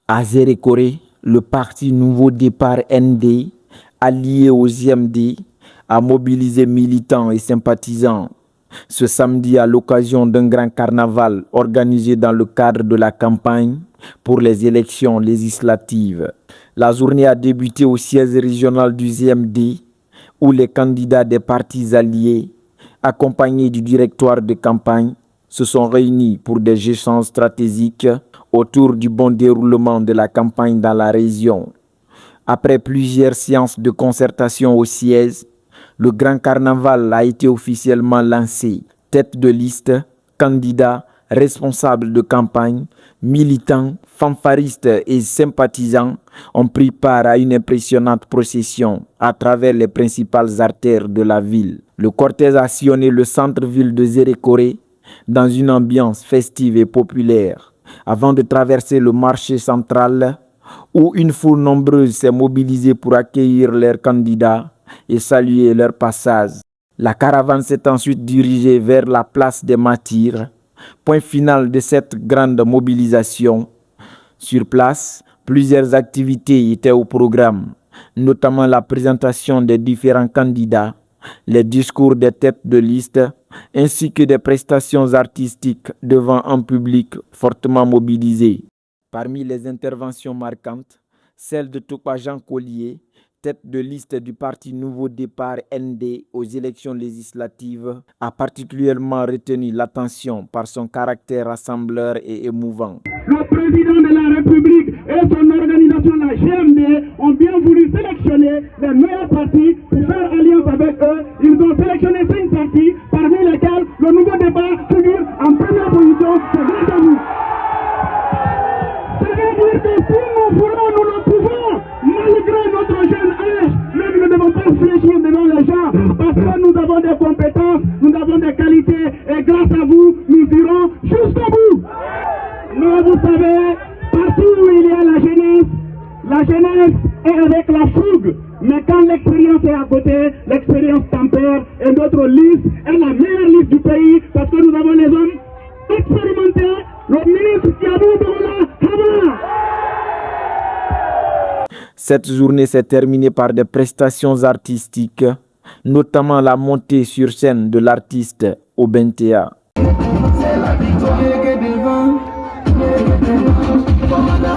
À Zérékoré, le parti Nouveau Départ ND, allié aux IMD, a mobilisé militants et sympathisants ce samedi à l'occasion d'un grand carnaval organisé dans le cadre de la campagne pour les élections législatives. La journée a débuté au siège régional du ZMD où les candidats des partis alliés, accompagnés du directoire de campagne, se sont réunis pour des échanges stratégiques autour du bon déroulement de la campagne dans la région. Après plusieurs séances de concertation au siège, le grand carnaval a été officiellement lancé. Tête de liste, candidats, responsables de campagne, militants, fanfaristes et sympathisants ont pris part à une impressionnante procession à travers les principales artères de la ville. Le cortège a sillonné le centre-ville de Zérékoré dans une ambiance festive et populaire, avant de traverser le marché central où une foule nombreuse s'est mobilisée pour accueillir leurs candidats et saluer leur passage. La caravane s'est ensuite dirigée vers la place des Martyrs, point final de cette grande mobilisation. Sur place, plusieurs activités étaient au programme, notamment la présentation des différents candidats, les discours des têtes de liste, ainsi que des prestations artistiques devant un public fortement mobilisé. Parmi les interventions marquantes, celle de Topa Jean Collier, tête de liste du parti Nouveau Départ ND aux élections législatives, a particulièrement retenu l'attention par son caractère rassembleur et émouvant. Le président de la République et son organisation, la GMD, ont bien voulu sélectionner les meilleurs partis pour faire alliance avec eux. Ils ont sélectionné 5 partis, parmi lesquels le Nouveau Départ figure en première position. C'est grâce à vous. Ça veut dire que si nous voulons, nous le pouvons, malgré notre jeune âge. Mais nous ne devons pas fléchir devant les gens, parce que nous avons des compétences, nous avons des qualités, et grâce à vous, nous irons jusqu'au bout. Mais vous savez, partout où il y a la jeunesse est avec la fougue. Mais quand l'expérience est à côté, l'expérience tempère, et notre liste est la meilleure liste du pays, parce que nous avons les hommes expérimentés, le ministre Kiabou Doula Kaba. Cette journée s'est terminée par des prestations artistiques, notamment la montée sur scène de l'artiste Obentea. C'est la victoire que devant. Comme un